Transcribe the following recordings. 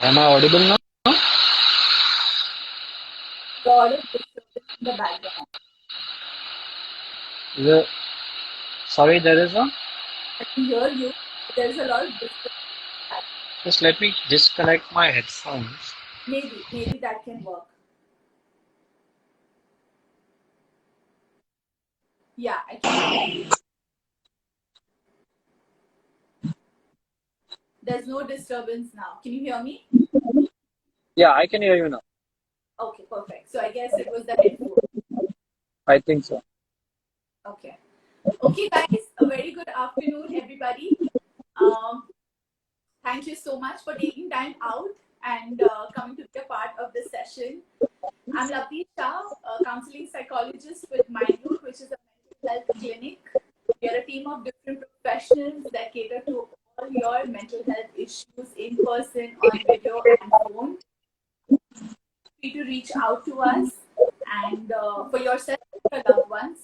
Am I audible now? Lot of disturbance in the background. The, sorry, there is a. I can hear you, but there's a lot of disturbance. Just let me disconnect my headphones. Maybe that can work. Yeah, I can hear you. There's no disturbance now. Can you hear me? Yeah, I can hear you now. Okay, perfect. So I guess it was the headphone. I think so. Okay. Okay, guys, a very good afternoon, everybody. Um, Thank you so much for taking time out and coming to be a part of this session. I'm Lavdeep Shah, a counseling psychologist with Mindroot, which is a mental health clinic. We are a team of different professionals that cater to all your mental health issues in person, on video, and phone. Free to reach out to us and for yourself and your loved ones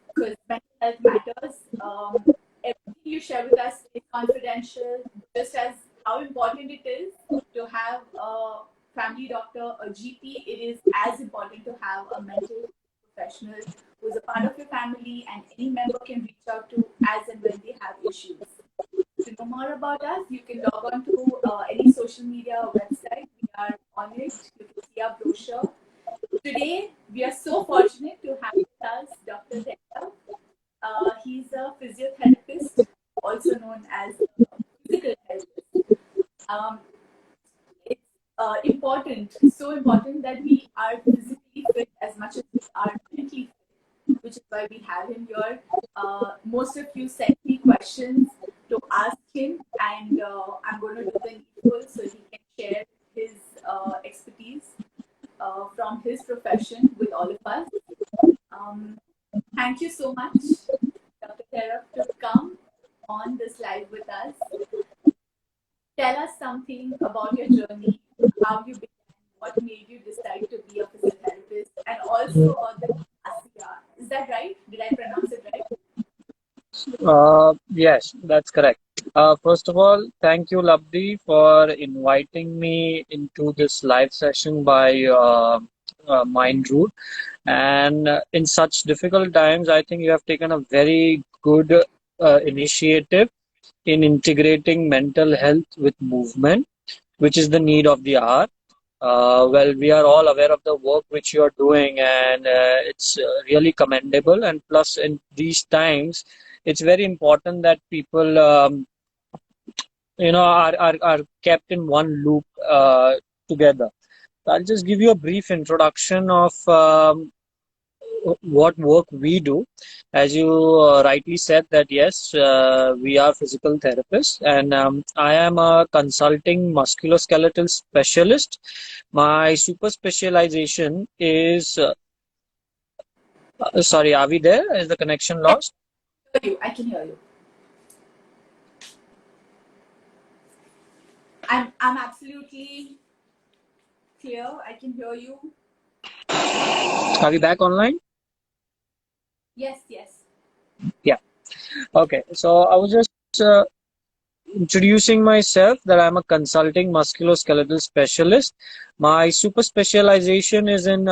because mental health matters. Everything you share with us is confidential, just as how important it is to have a family doctor, a GP, it is as important to have a mental professional who is a part of your family and any member can reach out to as and when they have issues. To know more about us, you can log on to any social media website. We are on it. You can see our brochure. Today, we are so fortunate to have with us Dr. Detta. He's a physiotherapist, also known as a physical therapist. Um, it's so important that we are physically fit as much as we are mentally fit, which is why we have him here. Most of you sent me questions to ask him, and I'm going to do the needful so he can share his expertise from his profession with all of us. Um, Thank you so much, Dr. Teraf, to come on this live with us. Tell us something about your journey, how you began, what made you decide to be a physiotherapist, and also about the ASIA. Is that right? Did I pronounce it right? Yes, that's correct. First of all, thank you, Labdi, for inviting me into this live session by Mindroot. And in such difficult times, I think you have taken a very good initiative in integrating mental health with movement, which is the need of the hour. Well, we are all aware of the work which you are doing, and it's really commendable. And plus, in these times, it's very important that people, are kept in one loop together. I'll just give you a brief introduction of what work we do. As you rightly said, that yes, we are physical therapists, and I am a consulting musculoskeletal specialist. My super specialization is sorry, are we there? Is the connection Yes, lost? I can hear you. I can hear you. I'm absolutely clear. I can hear you. Are we back online? Yes, yes. Yeah. Okay. So I was just introducing myself that I'm a consulting musculoskeletal specialist. My super specialization is in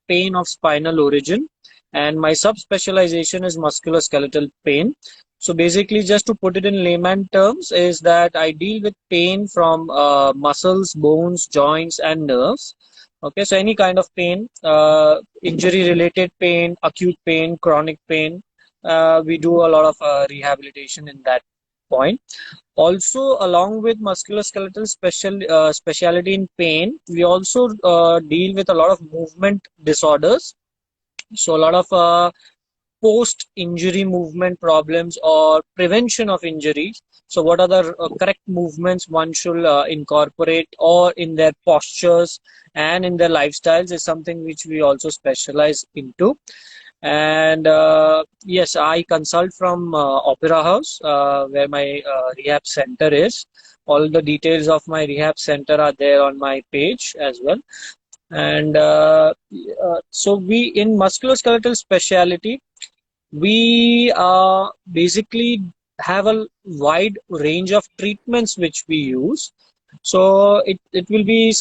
pain of spinal origin, and my subspecialization is musculoskeletal pain. So basically, just to put it in layman terms, is that I deal with pain from muscles, bones, joints, and nerves. Okay, so any kind of pain, injury-related pain, acute pain, chronic pain, we do a lot of rehabilitation in that point. Also, along with musculoskeletal specialty in pain, we also deal with a lot of movement disorders. So, a lot of post-injury movement problems or prevention of injuries. So, what are the correct movements one should incorporate or in their postures and in their lifestyles is something which we also specialize into. And yes, I consult from Opera House, where my rehab center is. All the details of my rehab center are there on my page as well. And so we in musculoskeletal specialty, we basically have a wide range of treatments which we use. So it will be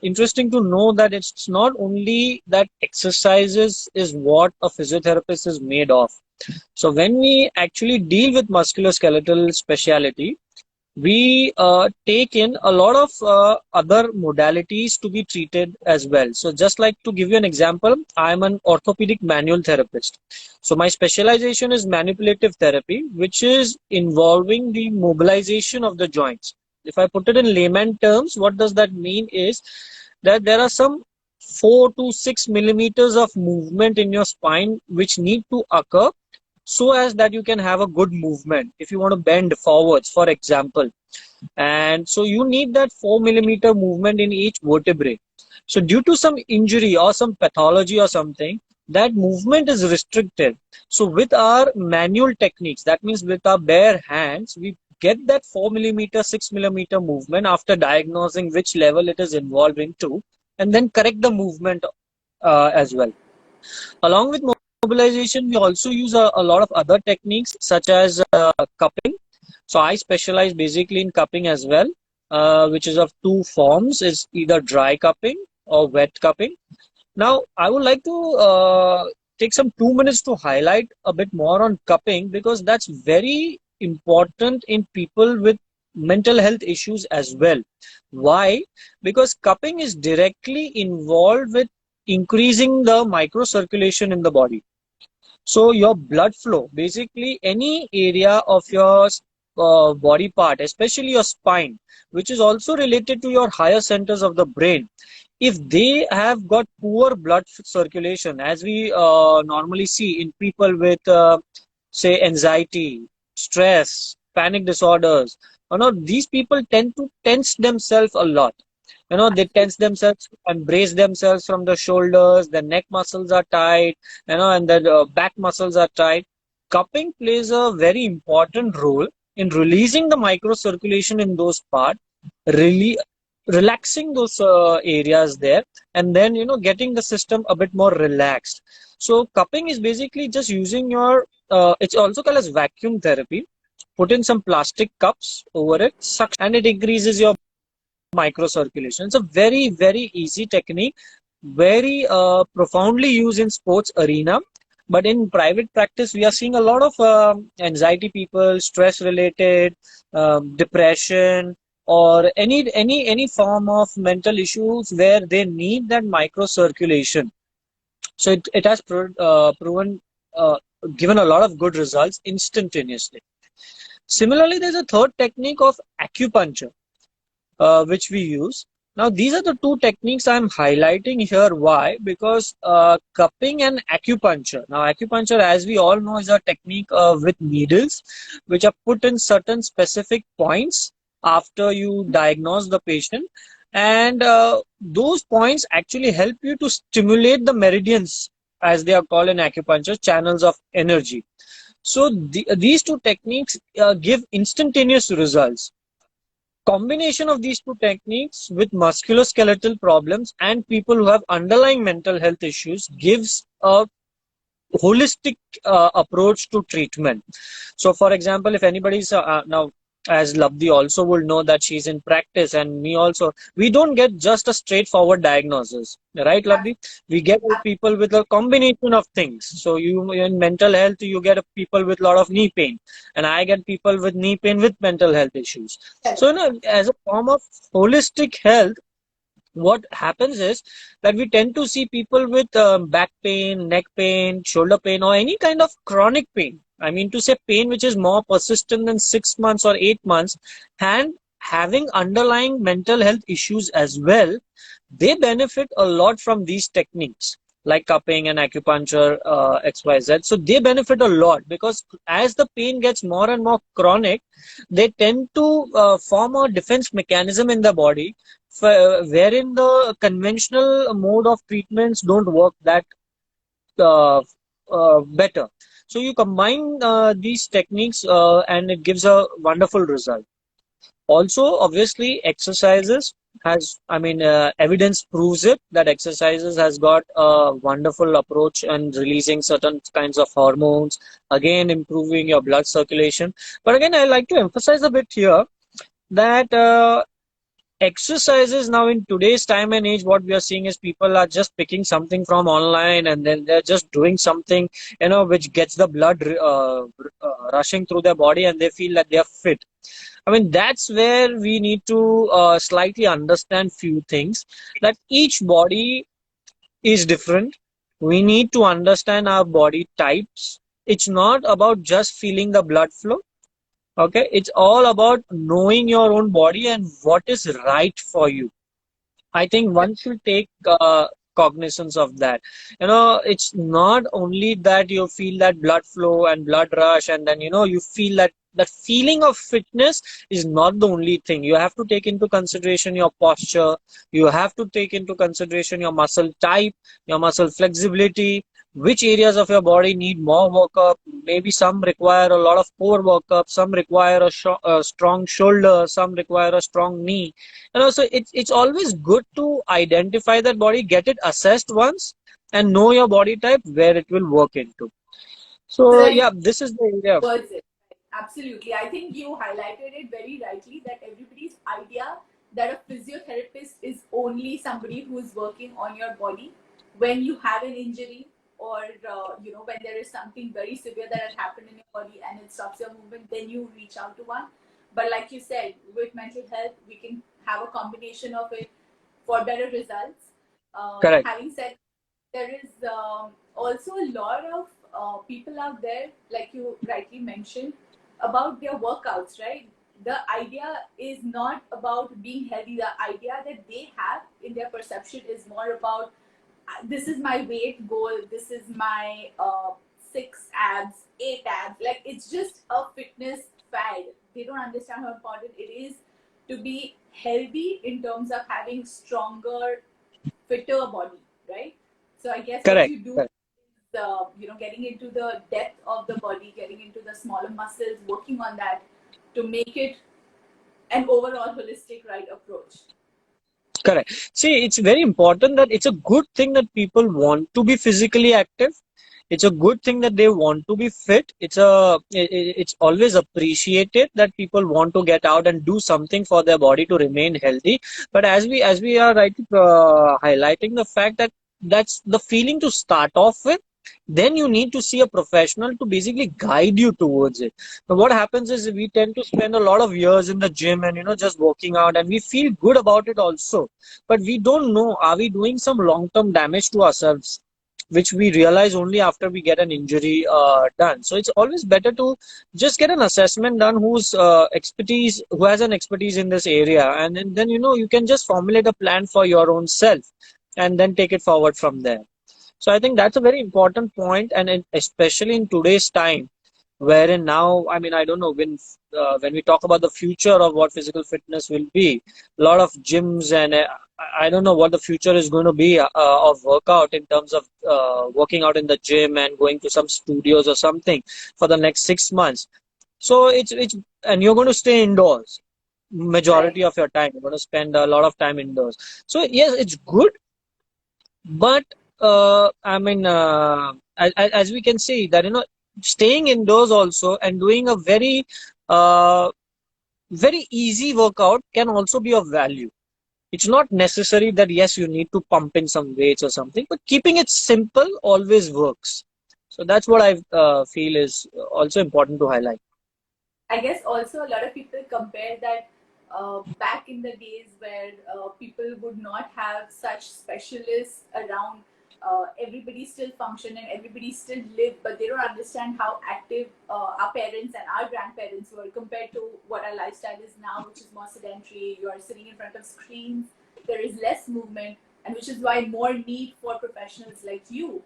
interesting to know that it's not only that exercises is what a physiotherapist is made of. So when we actually deal with musculoskeletal speciality, we take in a lot of other modalities to be treated as well. So just like to give you an example, I'm an orthopedic manual therapist. So my specialization is manipulative therapy, which is involving the mobilization of the joints. If I put it in layman terms, what does that mean is that there are some 4 to 6 millimeters of movement in your spine which need to occur so as that you can have a good movement. If you want to bend forwards, for example, and so you need that 4 millimeter movement in each vertebrae. So due to some injury or some pathology or something, that movement is restricted. So with our manual techniques, that means with our bare hands, we get that 4 millimeter, 6 millimeter movement after diagnosing which level it is involved into, and then correct the movement as well. Along with mobilization, we also use a lot of other techniques such as cupping. So I specialize basically in cupping as well, which is of two forms: is either dry cupping or wet cupping. Now, I would like to take some 2 minutes to highlight a bit more on cupping because that's very important in people with mental health issues as well. Why? Because cupping is directly involved with increasing the microcirculation in the body. So your blood flow, basically any area of your body part, especially your spine, which is also related to your higher centers of the brain, if they have got poor blood circulation, as we normally see in people with, say, anxiety, stress, panic disorders, these people tend to tense themselves a lot. They tense themselves and brace themselves from the shoulders, the neck muscles are tight, and the back muscles are tight. Cupping plays a very important role in releasing the microcirculation in those parts, really relaxing those areas there, and then getting the system a bit more relaxed. So cupping is basically just using your it's also called as vacuum therapy. Put in some plastic cups over it, suction, and it increases your microcirculation. It's a very, very easy technique, very profoundly used in sports arena. But in private practice, we are seeing a lot of anxiety people, stress related, depression, or any form of mental issues where they need that microcirculation. So it has proven given a lot of good results instantaneously. Similarly, there's a third technique of acupuncture which we use. Now, these are the two techniques I'm highlighting here. Why? Because cupping and acupuncture. Now, acupuncture, as we all know, is a technique with needles, which are put in certain specific points after you diagnose the patient. And those points actually help you to stimulate the meridians, as they are called in acupuncture, channels of energy. So these two techniques give instantaneous results. Combination of these two techniques with musculoskeletal problems and people who have underlying mental health issues gives a holistic approach to treatment. So for example, if anybody's now, as Labdi also will know that she's in practice, and me also, we don't get just a straightforward diagnosis, right, Labdi? We get people with a combination of things. So you, in mental health, you get people with a lot of knee pain, and I get people with knee pain with mental health issues. So as a form of holistic health, what happens is that we tend to see people with back pain, neck pain, shoulder pain, or any kind of chronic pain. I mean to say pain which is more persistent than 6 months or 8 months, and having underlying mental health issues as well. They benefit a lot from these techniques like cupping and acupuncture, XYZ. So they benefit a lot because as the pain gets more and more chronic, they tend to form a defense mechanism in the body wherein the conventional mode of treatments don't work that better. So you combine these techniques and it gives a wonderful result. Also, obviously, exercises has, evidence proves it that exercises has got a wonderful approach and releasing certain kinds of hormones, again improving your blood circulation. But again, I like to emphasize a bit here that exercises now in today's time and age, what we are seeing is people are just picking something from online and then they're just doing something, which gets the blood rushing through their body and they feel that they are fit. I mean, that's where we need to slightly understand few things, that each body is different. We need to understand our body types. It's not about just feeling the blood flow. Okay, it's all about knowing your own body and what is right for you. I think one should take cognizance of that. It's not only that you feel that blood flow and blood rush, and then you feel that feeling of fitness is not the only thing. You have to take into consideration your posture. You have to take into consideration your muscle type, your muscle flexibility, which areas of your body need more workup. Maybe some require a lot of core workup, some require a strong shoulder, some require a strong knee. So it's always good to identify that body, get it assessed once, and know your body type where it will work into. So Very yeah, this is the area. words it. Absolutely. I think you highlighted it very rightly that everybody's idea that a physiotherapist is only somebody who's working on your body when you have an injury, or when there is something very severe that has happened in your body and it stops your movement, then you reach out to one. But like you said, with mental health, we can have a combination of it for better results. Correct. Having said, there is also a lot of people out there, like you rightly mentioned, about their workouts, right? The idea is not about being healthy. The idea that they have in their perception is more about this is my weight goal, this is my 6 abs, 8 abs. Like, it's just a fitness fad. They don't understand how important it is to be healthy in terms of having stronger, fitter body, right? So I guess what Correct. you do Correct. is, getting into the depth of the body, getting into the smaller muscles, working on that to make it an overall holistic right approach. Correct. See, it's very important that it's a good thing that people want to be physically active. It's a good thing that they want to be fit. It's always appreciated that people want to get out and do something for their body to remain healthy. But as we are right highlighting the fact that that's the feeling to start off with, then you need to see a professional to basically guide you towards it. But what happens is we tend to spend a lot of years in the gym and just working out, and we feel good about it also, but we don't know, are we doing some long term damage to ourselves, which we realize only after we get an injury done. So it's always better to just get an assessment done who has an expertise in this area, and then you can just formulate a plan for your own self and then take it forward from there. So I think that's a very important point, and especially in today's time, wherein now, I mean, I don't know, when we talk about the future of what physical fitness will be, a lot of gyms, and I don't know what the future is going to be of workout in terms of working out in the gym and going to some studios or something for the next 6 months. So it's and you're going to stay indoors majority Right. of your time. You're going to spend a lot of time indoors. So yes, it's good, but I mean, as we can see that staying indoors also and doing a uh, very easy workout can also be of value. It's not necessary that yes, you need to pump in some weights or something, but keeping it simple always works. So that's what I feel is also important to highlight. I guess also a lot of people compare that back in the days where people would not have such specialists around. Everybody still function and everybody still live, but they don't understand how active our parents and our grandparents were compared to what our lifestyle is now, which is more sedentary. You are sitting in front of screens. There is less movement, and which is why more need for professionals like you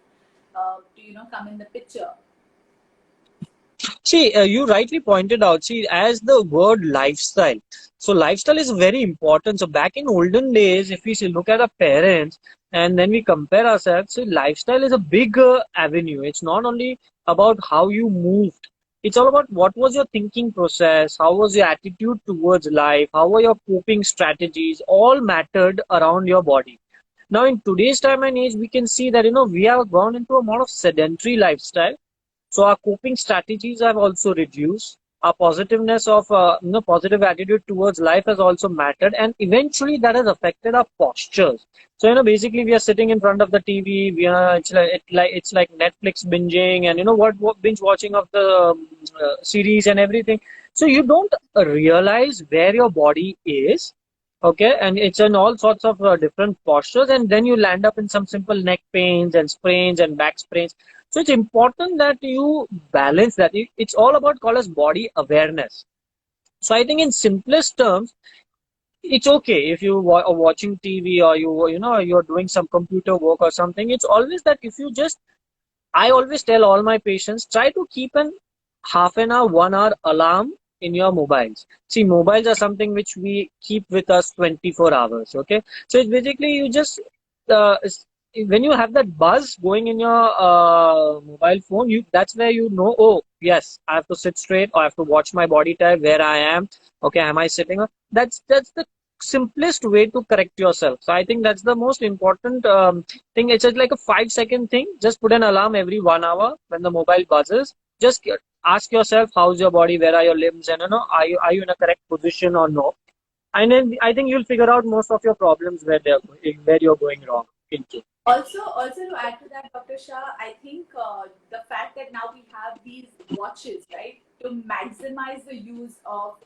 to come in the picture. See, you rightly pointed out, see, as the word lifestyle. So lifestyle is very important. So back in olden days, if we look at our parents and then we compare ourselves, so lifestyle is a big avenue. It's not only about how you moved. It's all about what was your thinking process, how was your attitude towards life, how were your coping strategies, all mattered around your body. Now in today's time and age, we can see that we have gone into a more of sedentary lifestyle, so our coping strategies have also reduced. our positiveness of positive attitude towards life has also mattered, and eventually that has affected our postures. So basically we are sitting in front of the TV. We are it's like Netflix binging, and what binge watching of the series and everything. So you don't realize where your body is. Okay, and it's in all sorts of different postures, and then you land up in some simple neck pains and sprains and back sprains. So it's important that you balance that. It's all about call as body awareness. So I think in simplest terms, it's okay if you are watching TV, or you're doing some computer work or something. It's always that if you just, I always tell all my patients, try to keep an half an hour, 1 hour alarm in your mobiles. See, mobiles are something which we keep with us 24 hours. Okay, so it's basically you just when you have that buzz going in your mobile phone, that's where oh yes, I have to sit straight, or I have to watch my body type, where I am. Okay, am I sitting? That's the simplest way to correct yourself. So I think that's the most important thing. It's just like a 5 second thing. Just put an alarm every 1 hour when the mobile buzzes. Just ask yourself, how's your body, where are your limbs, and are you in a correct position or no? And then I think you'll figure out most of your problems where you're going wrong into. Also to add to that, Dr. Shah, I think the fact that now we have these watches, right, to maximize the use of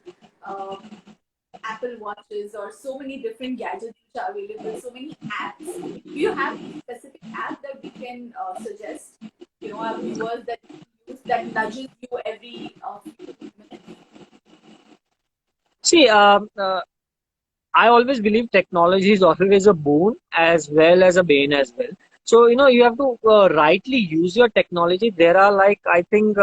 Apple watches or so many different gadgets which are available, so many apps. Do you have a specific app that we can suggest, our viewers that use that nudges you every few minutes? See, I always believe technology is always a boon as well as a bane as well. So, you have to rightly use your technology. There are I think,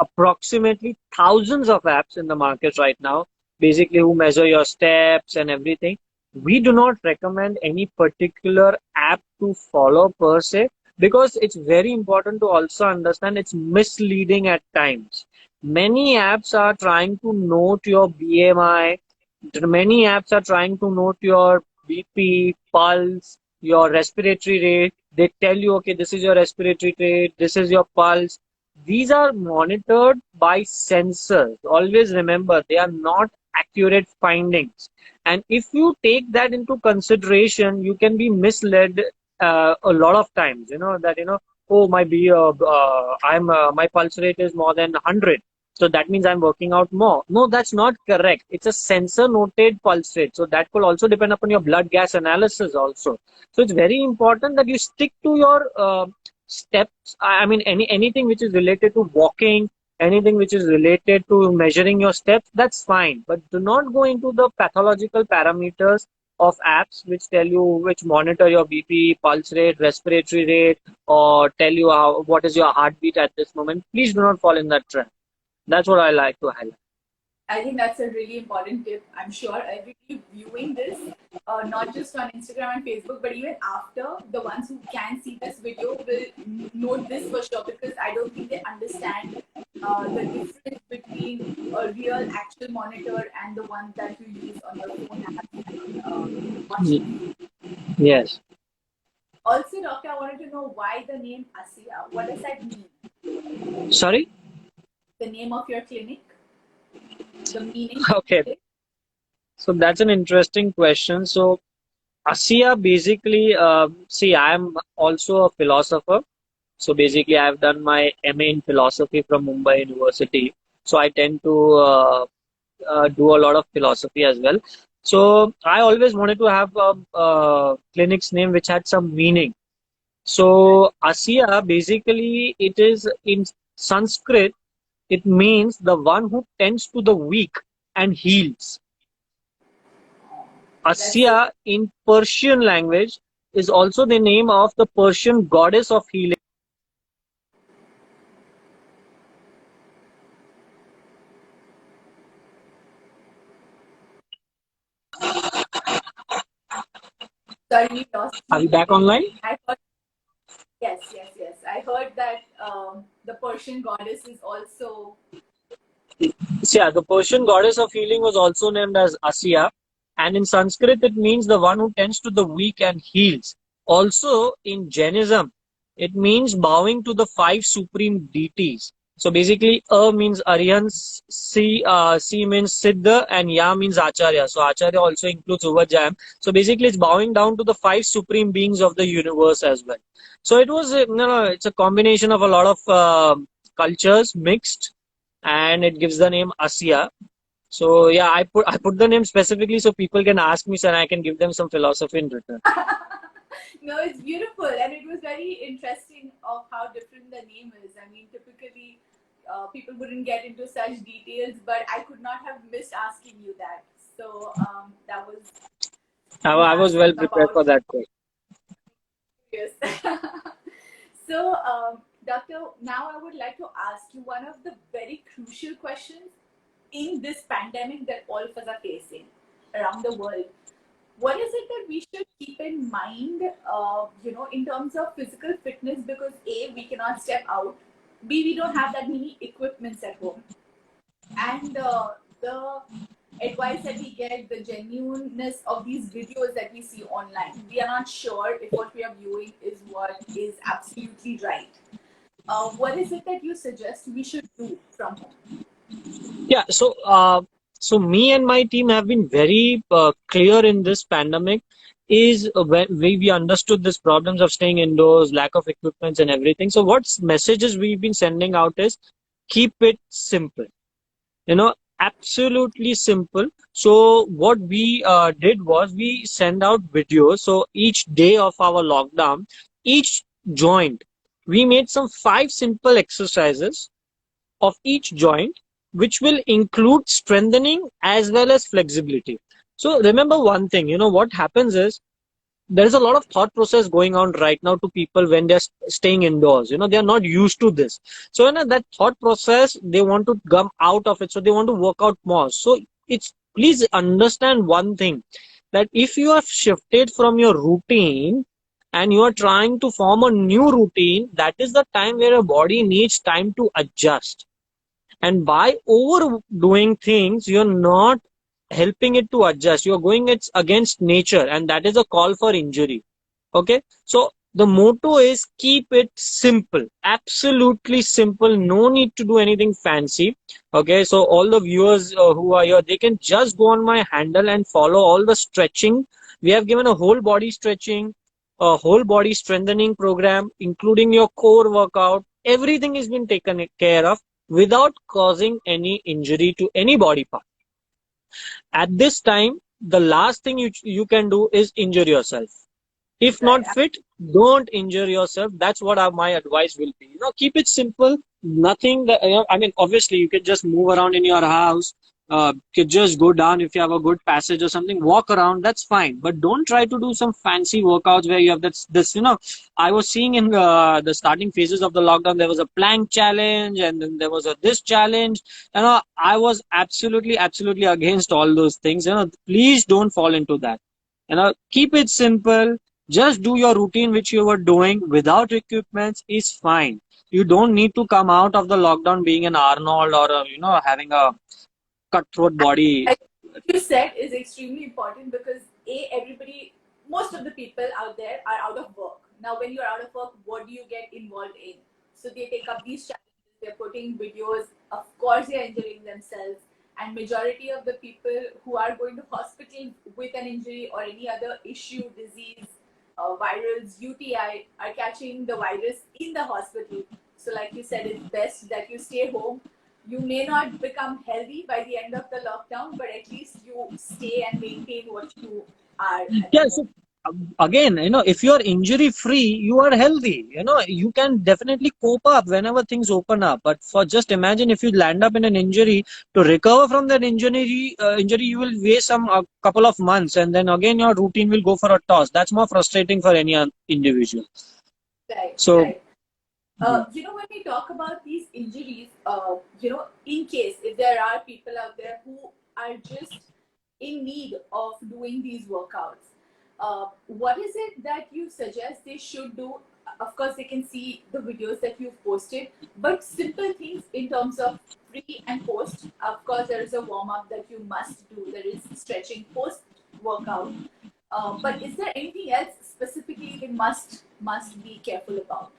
approximately thousands of apps in the market right now, basically who measure your steps and everything. We do not recommend any particular app to follow per se, because it's very important to also understand it's misleading at times. Many apps are trying to note your BMI. Many apps are trying to note your BP, pulse, your respiratory rate. They tell you, okay, this is your respiratory rate, this is your pulse. These are monitored by sensors. Always remember, they are not accurate findings. And if you take that into consideration, you can be misled a lot of times. Oh, my pulse rate is more than 100. So that means I'm working out more. No, that's not correct. It's a sensor noted pulse rate. So that could also depend upon your blood gas analysis also. So it's very important that you stick to your steps. I mean, anything which is related to walking, anything which is related to measuring your steps, that's fine. But do not go into the pathological parameters of apps which monitor your BP, pulse rate, respiratory rate, or tell you what is your heartbeat at this moment. Please do not fall in that trap. That's what I like to highlight. I think that's a really important tip. I'm sure everybody viewing this, not just on Instagram and Facebook, but even after, the ones who can see this video will note this for sure, because I don't think they understand the difference between a real actual monitor and the one that you use on your phone app. Yes. Also, doctor, I wanted to know why the name ASIA. What does that mean? Sorry? The name of your clinic? The meaning? Okay. So that's an interesting question. So ASIA basically, see, I'm also a philosopher. So basically, I've done my MA in philosophy from Mumbai University. So I tend to do a lot of philosophy as well. So I always wanted to have a clinic's name which had some meaning. So ASIA, basically, it is in Sanskrit. It means the one who tends to the weak and heals. Asya in Persian language is also the name of the Persian goddess of healing. Sorry, we lost. Are you back online? I heard, yes. I heard that the Persian goddess is also. Yeah, the Persian goddess of healing was also named as Asya, and in Sanskrit it means the one who tends to the weak and heals. Also in Jainism, it means bowing to the 5 supreme deities. So basically, A means Aryan, C means Siddha, and Ya means Acharya. So Acharya also includes Uvajayam. So basically, it's bowing down to the five supreme beings of the universe as well. So it was, it's a combination of a lot of cultures mixed, and it gives the name Asya. So yeah, I put the name specifically so people can ask me, so and I can give them some philosophy in return. No, it's beautiful, and it was very interesting of how different the name is. I mean, typically, people wouldn't get into such details, but I could not have missed asking you that. So that was I was fantastic well prepared about for that question. yes. So, Doctor, now I would like to ask you one of the very crucial questions in this pandemic that all of us are facing around the world. What is it that we should keep in mind, in terms of physical fitness? Because A, we cannot step out. B, we don't have that many equipments at home. And the advice that we get, the genuineness of these videos that we see online, we are not sure if what we are viewing is what is absolutely right. What is it that you suggest we should do from home? Yeah, so me and my team have been very clear in this pandemic. Is when we understood these problems of staying indoors, lack of equipments, and everything. So, what messages we've been sending out is keep it simple. Absolutely simple. So, what we did was we send out videos. So, each day of our lockdown, each joint, we made some five simple exercises of each joint, which will include strengthening as well as flexibility. So remember one thing, what happens is there is a lot of thought process going on right now to people when they're staying indoors. They are not used to this. So that thought process, they want to come out of it. So they want to work out more. So please understand one thing, that if you have shifted from your routine and you are trying to form a new routine, that is the time where your body needs time to adjust, and by overdoing things you're not helping it to adjust. You're going it's against nature, and that is a call for injury. Okay, so the motto is keep it simple, absolutely simple. No need to do anything fancy. Okay, so all the viewers who are here, they can just go on my handle and follow all the stretching. We have given a whole body stretching, a whole body strengthening program, including your core workout. Everything has been taken care of without causing any injury to any body part. At this time, the last thing you can do is injure yourself. If not Right. fit, don't injure yourself. That's what my advice will be. Keep it simple. Nothing that, I mean, obviously you can just move around in your house. You could just go down if you have a good passage or something, walk around, that's fine. But don't try to do some fancy workouts where you have this. I was seeing in the starting phases of the lockdown, there was a plank challenge, and then there was this challenge. I was absolutely, absolutely against all those things. Please don't fall into that. Keep it simple. Just do your routine which you were doing without equipments is fine. You don't need to come out of the lockdown being an Arnold or having a cutthroat body. Like you said is extremely important because most of the people out there are out of work. Now, when you're out of work, what do you get involved in? So they take up these challenges. They're putting videos. Of course, they're injuring themselves. And majority of the people who are going to hospital with an injury or any other issue, disease, virals, UTI, are catching the virus in the hospital. So, like you said, it's best that you stay home. You may not become healthy by the end of the lockdown, but at least you stay and maintain what you are at the Yeah, moment. so again, if you are injury free, you are healthy. You can definitely cope up whenever things open up. But for just imagine if you land up in an injury, to recover from that injury, you will waste a couple of months, and then again your routine will go for a toss. That's more frustrating for any individual. Right, So. right. When we talk about these injuries, in case if there are people out there who are just in need of doing these workouts, what is it that you suggest they should do? Of course, they can see the videos that you've posted, but simple things in terms of pre and post. Of course, there is a warm up that you must do. There is stretching post workout. But is there anything else specifically they must be careful about?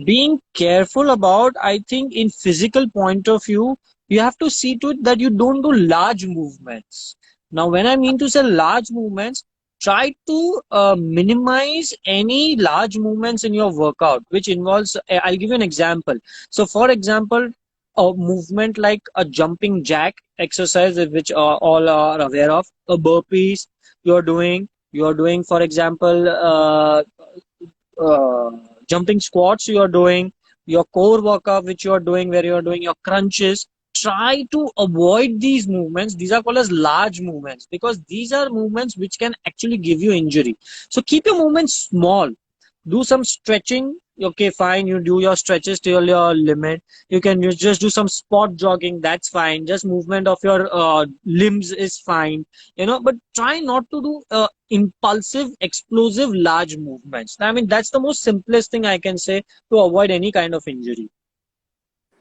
Being careful about, I think, in physical point of view, you have to see to it that you don't do large movements. Now, when I mean to say large movements, try to minimize any large movements in your workout, which involves, I'll give you an example. So, for example, a movement like a jumping jack exercise, which all are aware of, a burpees you're doing, for example, uh, jumping squats you are doing, your core workout which you are doing, where you are doing your crunches. Try to avoid these movements. These are called as large movements because these are movements which can actually give you injury. So keep your movements small. Do some stretching. Okay, fine. You do your stretches till your limit. You can just do some spot jogging. That's fine. Just movement of your limbs is fine. But try not to do impulsive, explosive, large movements. I mean, that's the most simplest thing I can say to avoid any kind of injury.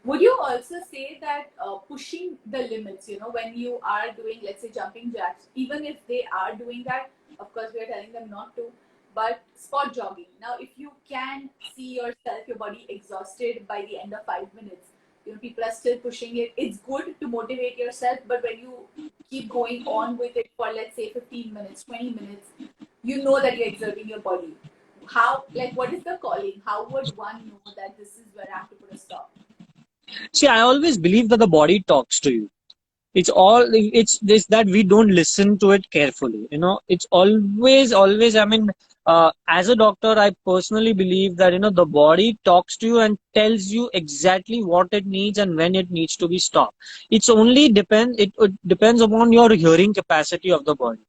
Would you also say that pushing the limits, when you are doing, let's say, jumping jacks, even if they are doing that, of course, we are telling them not to, but spot jogging. Now, if you can see yourself, your body exhausted by the end of 5 minutes, people are still pushing it. It's good to motivate yourself, but when you keep going on with it for, let's say, 15 minutes, 20 minutes, you know that you're exerting your body. How, like, what is the calling? How would one know that this is where I have to put a stop? See, I always believe that the body talks to you. It's this that we don't listen to it carefully. It's always, I mean, as a doctor, I personally believe that the body talks to you and tells you exactly what it needs and when it needs to be stopped. It depends upon your hearing capacity of the body.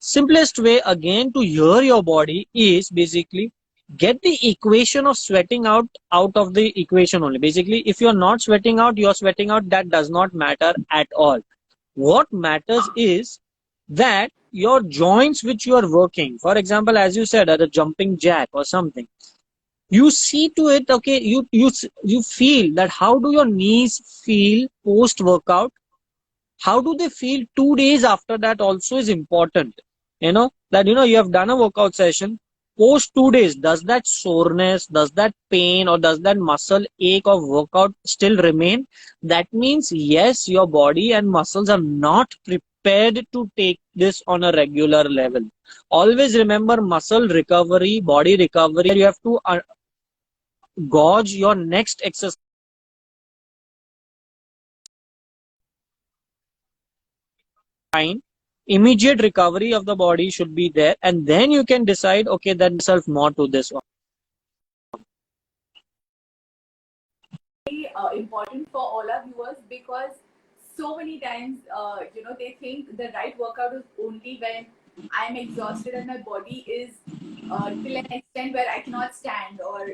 Simplest way again to hear your body is basically get the equation of sweating out of the equation only. Basically, if you're not sweating out, you're sweating out. That does not matter at all. What matters is that your joints which you are working, for example, as you said, at a jumping jack or something, you see to it. Okay, you feel that how do your knees feel post workout, how do they feel 2 days after. That also is important. That you have done a workout session, post 2 days, does that soreness, does that pain, or does that muscle ache of workout still remain? That means yes, your body and muscles are not prepared to take this on a regular level. Always remember, muscle recovery, body recovery, you have to gauge your next exercise. Immediate recovery of the body should be there, and then you can decide, okay, then self more to this one. Important for all our viewers, because so many times they think the right workout is only when I'm exhausted and my body is till an extent where I cannot stand, or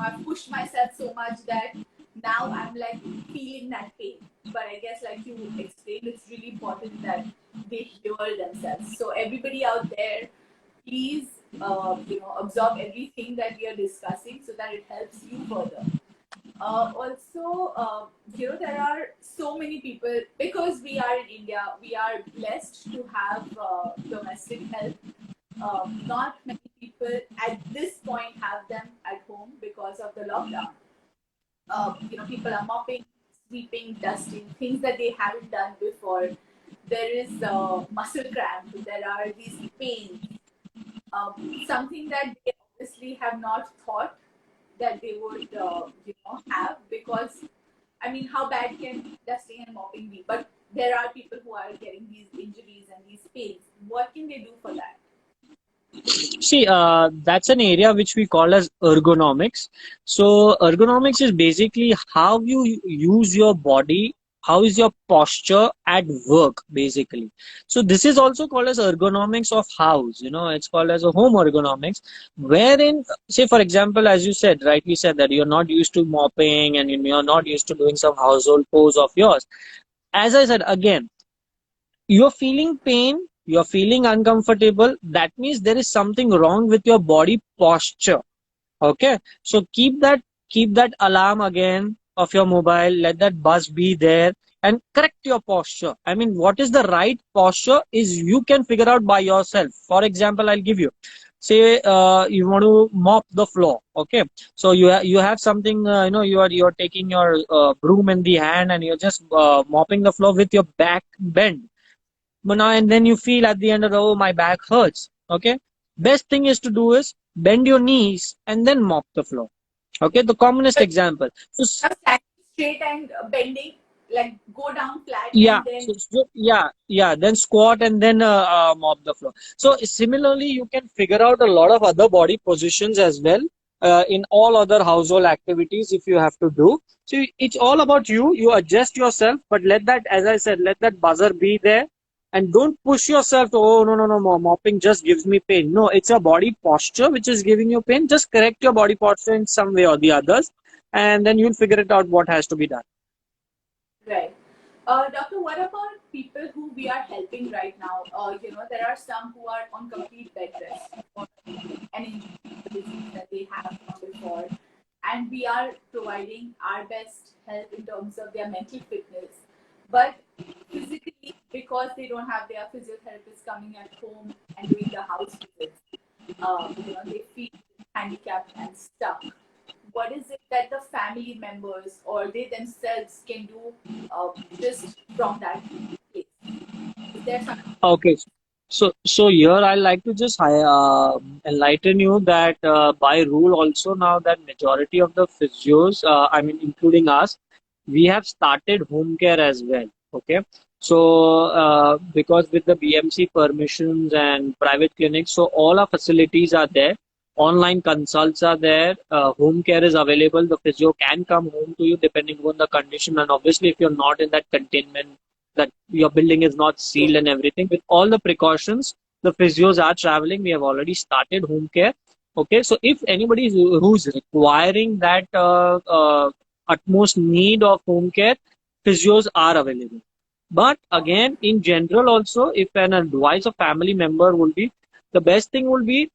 I've pushed myself so much that now I'm like feeling that pain. But I guess, like you explained, it's really important that they hear themselves. So everybody out there, please absorb everything that we are discussing so that it helps you further. Also, there are so many people, because we are in India, we are blessed to have domestic help. Not many people at this point have them at home because of the lockdown. People are mopping, sweeping, dusting, things that they haven't done before. There is muscle cramp, there are these pains, something that they obviously have not thought that they would have, because I mean, how bad can dusting and mopping be? But there are people who are getting these injuries and these pains. What can they do for that? See, that's an area which we call as ergonomics. So ergonomics is basically how you use your body, how is your posture at work, basically. So this is also called as ergonomics of house. It's called as a home ergonomics, wherein, say for example, as you said, rightly said, that you're not used to mopping and you're not used to doing some household chores of yours. As I said again, you're feeling pain, you're feeling uncomfortable, that means there is something wrong with your body posture. Okay, so keep that alarm again of your mobile, let that buzz be there, and correct your posture. I mean, what is the right posture is you can figure out by yourself. For example, I'll give you, say you want to mop the floor. Okay, so you have something, you're taking your broom in the hand and you're just mopping the floor with your back bend. But now and then you feel at the end of the, oh, my back hurts. Okay, best thing is to do is bend your knees and then mop the floor. Okay, the commonest But example. So standing straight and bending, like go down flat yeah, and then. yeah. Then squat and then mop the floor. So similarly, you can figure out a lot of other body positions as well in all other household activities if you have to do. So it's all about you. You adjust yourself, but let that, as I said, let that buzzer be there, and don't push yourself to, oh, no, mopping just gives me pain. No, it's your body posture which is giving you pain. Just correct your body posture in some way or the others, and then you'll figure it out what has to be done. Right. Doctor, what about people who we are helping right now? There are some who are on complete bed rest for any disease that they have before, and we are providing our best help in terms of their mental fitness. But physically, because they don't have their physiotherapists coming at home and doing the house visits, they feel handicapped and stuck. What is it that the family members or they themselves can do just from that place? Is there something? Okay, so here I like to just enlighten you that by rule also now that majority of the physios, I mean including us, we have started home care as well. Okay, so because with the BMC permissions and private clinics, so all our facilities are there. Online consults are there. Home care is available. The physio can come home to you depending on the condition, and obviously if you're not in that containment, that your building is not sealed and everything, with all the precautions, the physios are traveling. We have already started home care. Okay, so if anybody who's requiring that utmost need of home care, physios are available. But again, in general, also, if an advice of family member would be, the best thing would be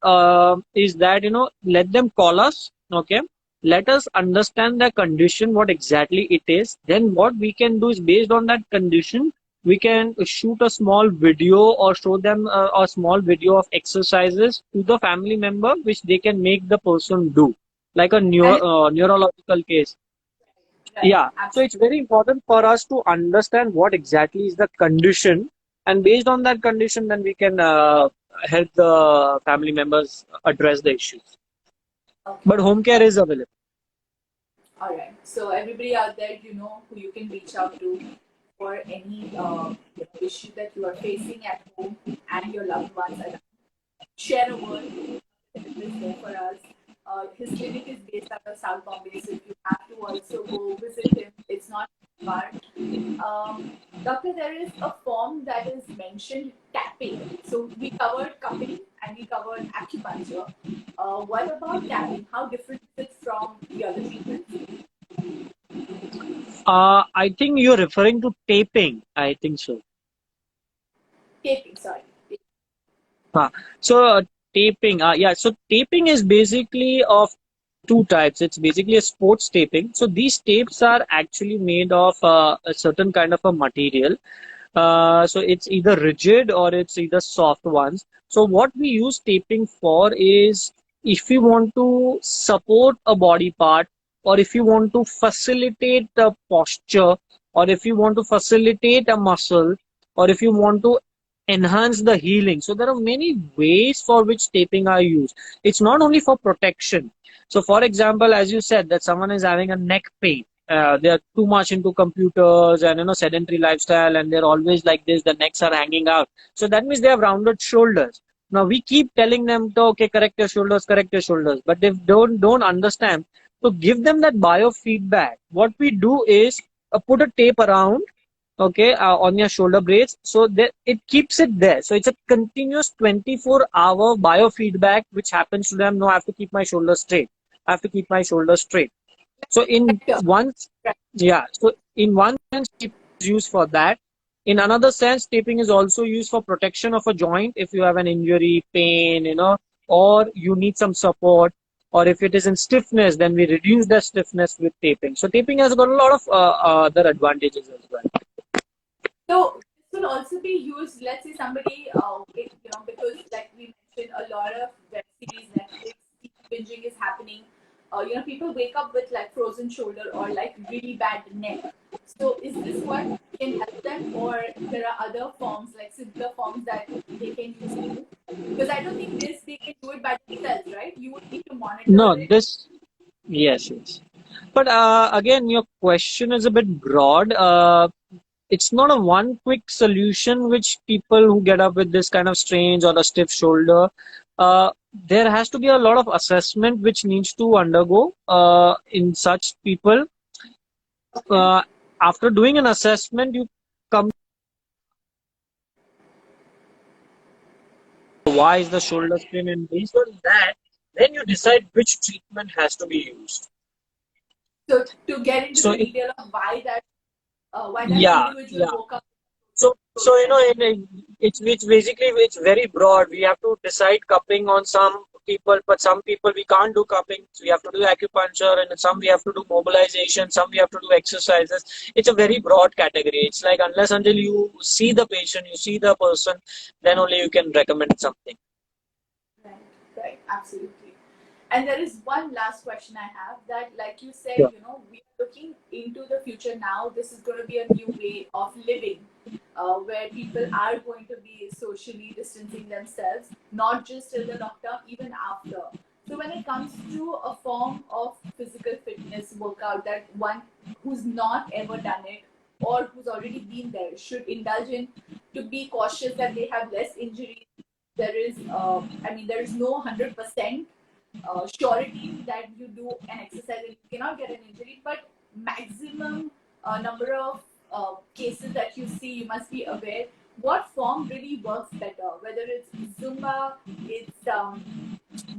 is that let them call us. Okay, let us understand the condition, what exactly it is. Then what we can do is based on that condition, we can shoot a small video or show them a small video of exercises to the family member, which they can make the person do, like a And neurological case. right, Yeah, so absolutely. it's very important for us to understand what exactly is the condition, and based on that condition, then we can help the family members address the issues. Okay. But home care is available. All right. So everybody out there, you know who you can reach out to for any issue that you are facing at home and your loved ones around. Share a word. Is there for us. His clinic is based out of South Bombay, so if you have to also go visit him, it's not far. Doctor, there is a form that is mentioned tapping. So we covered cupping and we covered acupuncture. What about tapping? How different is it from the other treatments? I think you're referring to taping. I think so. Taping, sorry. Huh. So taping, yeah. So taping is basically of two types. It's basically a sports taping. So these tapes are actually made of a certain kind of a material. So it's either rigid or it's either soft ones. So what we use taping for is if you want to support a body part, or if you want to facilitate the posture, or if you want to facilitate a muscle, or if you want to enhance the healing. So there are many ways for which taping are used. It's not only for protection. So for example, as you said, that someone is having a neck pain, they are too much into computers and sedentary lifestyle, and they're always like this, the necks are hanging out, so that means they have rounded shoulders. Now we keep telling them to, okay, correct your shoulders, but they don't understand. So give them that biofeedback. What we do is put a tape around, okay, on your shoulder blades, so that it keeps it there. So it's a continuous 24-hour biofeedback which happens to them. No, I have to keep my shoulders straight, I have to keep my shoulders straight. So in Vector. one, Right. yeah, so in one sense, taping is used for that. In another sense, taping is also used for protection of a joint if you have an injury, pain, or you need some support, or if it is in stiffness, then we reduce the stiffness with taping. So taping has got a lot of other advantages as well. So this will also be used, let's say somebody, because like we imagine a lot of web series, Netflix, binging is happening. People wake up with like frozen shoulder or like really bad neck. So is this what can help them, or there are other forms, like simpler forms that they can use too? Because I don't think this they can do it by themselves, right? You would need to monitor No, it. this, yes, yes. But again, your question is a bit broad. It's not a one quick solution which people who get up with this kind of strains or a stiff shoulder. There has to be a lot of assessment which needs to undergo in such people. Uh, After doing an assessment, you come why is the shoulder strain, and based on that, then you decide which treatment has to be used. So to get into So the it, detail of why that yeah, individual yeah. woke up So shoulder and it's basically it's very broad. We have to decide cupping on some people, but some people we can't do cupping. So we have to do acupuncture, and some we have to do mobilization. Some we have to do exercises. It's a very broad category. It's like unless until you see the patient, you see the person, then only you can recommend something. right, right, absolutely. And there is one last question I have that, like you said, Yeah. we are looking into the future now. This is going to be a new way of living where people are going to be socially distancing themselves, not just till the lockdown, even after. So, when it comes to a form of physical fitness workout that one who's not ever done it or who's already been there should indulge in, to be cautious that they have less injuries, there is no 100% surety that you do an exercise and you cannot get an injury, but maximum number of cases that you see, you must be aware what form really works better, whether it's Zumba, it's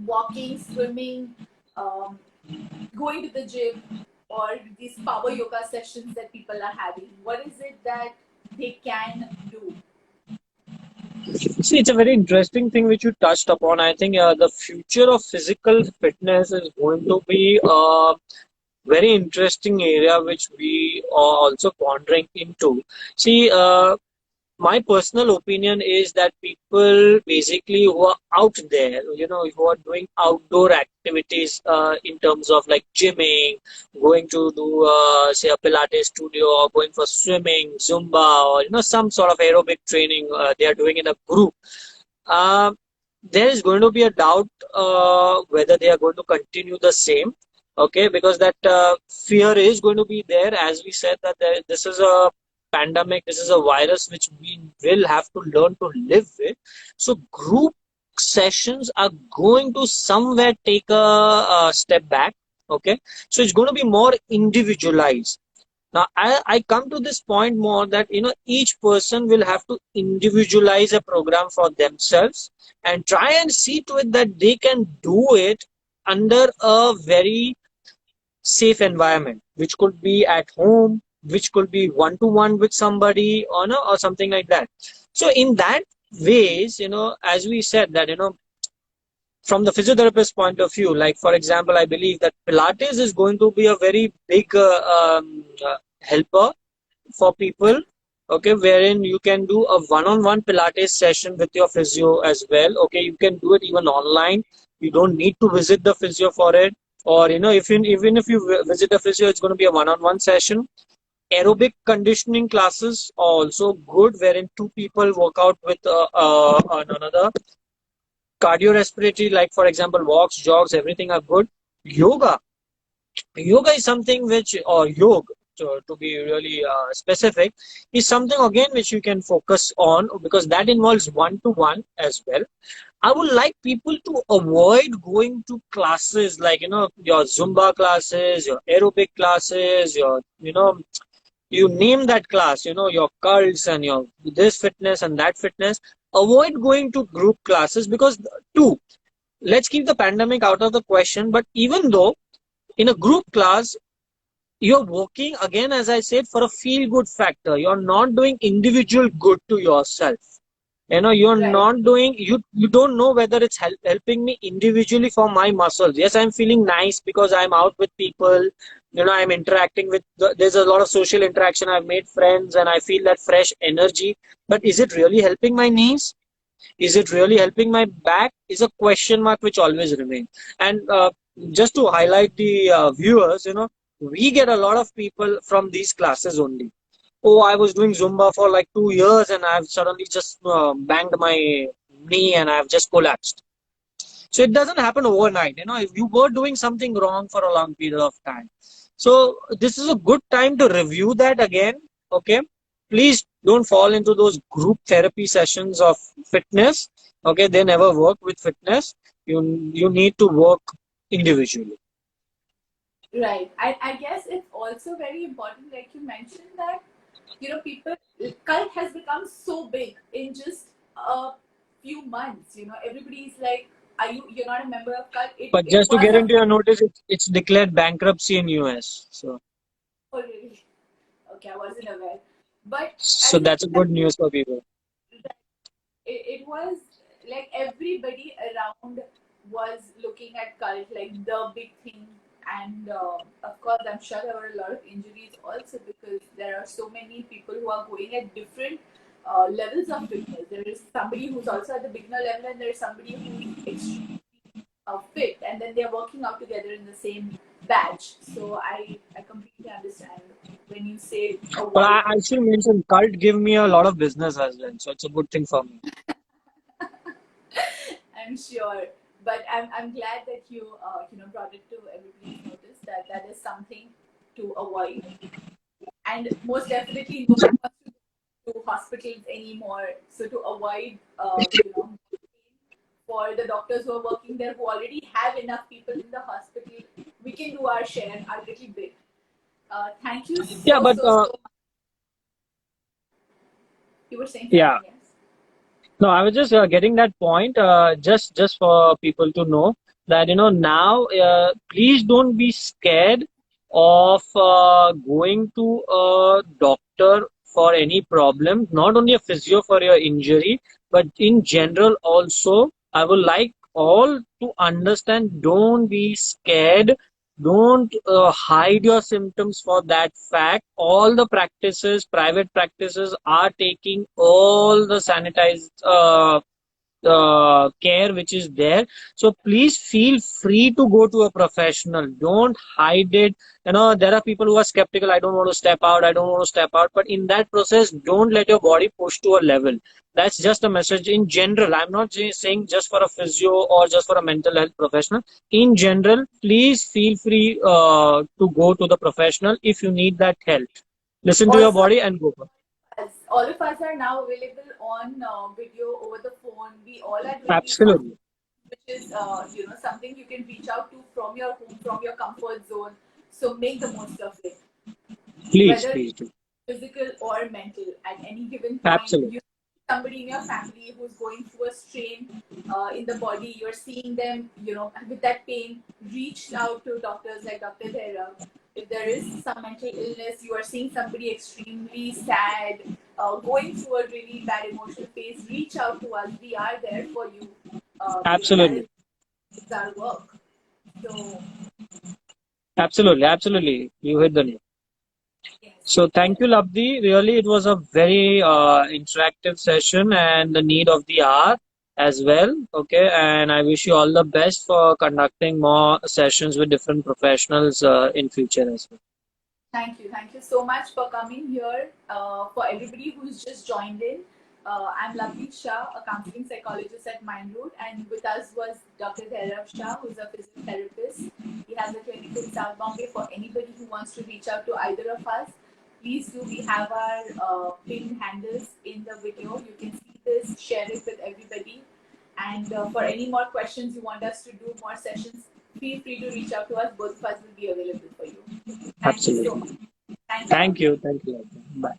walking, swimming, um, going to the gym, or these power yoga sessions that people are having. What is it that they can do? See, it's a very interesting thing which you touched upon. I think the future of physical fitness is going to be a very interesting area which we are also pondering into. See, my personal opinion is that people basically who are out there, who are doing outdoor activities in terms of like gymming, going to do say a Pilates studio, or going for swimming, Zumba, or some sort of aerobic training they are doing in a group. Uh, there is going to be a doubt whether they are going to continue the same. Okay, because that fear is going to be there, as we said that this is a pandemic, this is a virus which we will have to learn to live with. So group sessions are going to somewhere take a step back. Okay, so it's going to be more individualized. Now I come to this point more that each person will have to individualize a program for themselves and try and see to it that they can do it under a very safe environment, which could be at home, which could be one to one with somebody, or no, or something like that. So in that ways, as we said that from the physiotherapist point of view, like for example, I believe that Pilates is going to be a very big helper for people. Okay, wherein you can do a one-on-one Pilates session with your physio as well. Okay, you can do it even online. You don't need to visit the physio for it. Or even if you visit a physio, it's going to be a one-on-one session. Aerobic conditioning classes are also good, wherein two people work out with another. Cardiorespiratory, like for example, walks, jogs, everything are good. Yoga. Yoga is something which, or yoga, to be really specific, is something again which you can focus on because that involves one to one as well. I would like people to avoid going to classes like, your Zumba classes, your aerobic classes, you name that class, your cults and your this fitness and that fitness. Avoid going to group classes because, two, let's keep the pandemic out of the question, but even though in a group class, you're working again, as I said, for a feel good factor. You're not doing individual good to yourself. You're Right. not doing, you don't know whether it's helping me individually for my muscles. Yes, I'm feeling nice because I'm out with people, I'm interacting with there's a lot of social interaction, I've made friends and I feel that fresh energy, but is it really helping my knees? Is it really helping my back? Is a question mark which always remains. And just to highlight the viewers, we get a lot of people from these classes only. Oh, I was doing Zumba for like 2 years and I've suddenly just banged my knee and I've just collapsed. So it doesn't happen overnight. If you were doing something wrong for a long period of time. So this is a good time to review that again. Okay. Please don't fall into those group therapy sessions of fitness. Okay. They never work with fitness. You need to work individually. Right. I guess it's also very important, like you mentioned, that people, cult has become so big in just a few months. Everybody's like, you're not a member of cult? But It just to was get a into your notice, it's declared bankruptcy in US. So oh, really? Okay, I wasn't aware. But so I think that's a that good news for people. it was like everybody around was looking at cult like the big thing. And of course, I'm sure there were a lot of injuries also, because there are so many people who are going at different levels of fitness. There is somebody who's also at the beginner level, and there is somebody who's extremely fit, and then they're working out together in the same batch. So I completely understand when you say But avoid. I should mention cult give me a lot of business as well. So it's a good thing for me. I'm sure, but I'm glad that you brought it to everybody's notice that that is something to avoid, and most definitely nobody wants to go to hospitals anymore. So to avoid, for the doctors who are working there who already have enough people in the hospital, we can do our share, our little bit. Thank you Yeah, so but so so much. You were saying yeah. something, yes? No, I was just getting that point. Just for people to know that now, please don't be scared of going to a doctor for any problem. Not only a physio for your injury, but in general also. I would like all to understand. Don't be scared. Don't hide your symptoms for that fact. All the practices, private practices, are taking all the sanitized care which is there. So please feel free to go to a professional. Don't hide it. There are people who are skeptical. I don't want to step out. I don't want to step out. But in that process, don't let your body push to a level. That's just a message in general. I'm not saying just for a physio or just for a mental health professional. In general, please feel free to go to the professional if you need that help. Listen to your Also, body and go for it. as all of us are now available on video over the phone. We all are doing these consultations, Absolutely. which is something you can reach out to from your home, from your comfort zone. So make the most of it, Please, whether please do. physical or mental. At any given point, Absolutely. you somebody in your family who's going through a strain in the body. You're seeing them, with that pain. Reach out to doctors like Dr. Thera. If there is some mental illness, you are seeing somebody extremely sad, going through a really bad emotional phase, reach out to us. We are there for you. That Absolutely. is our work. So, Absolutely, absolutely. You hit the nail. yes, So thank yes. you, Labdi. Really, it was a very interactive session and the need of the hour as well. Okay, and I wish you all the best for conducting more sessions with different professionals in future as well. Thank you. Thank you so much for coming here. For everybody who's just joined in, I'm Lavneet Shah, a counseling psychologist at Mindroot, and with us was Dr. Dhairav Shah, who's a physiotherapist. He has a clinic in South Bombay. For anybody who wants to reach out to either of us, please do. We have our pinned handles in the video. You can see this, share it with everybody. And for any more questions you want us to do more sessions, feel free to reach out to us. Both of us will be available for you. Thank you so much. Absolutely. Thank you, Thank Lavneet. you. Thank you. Bye.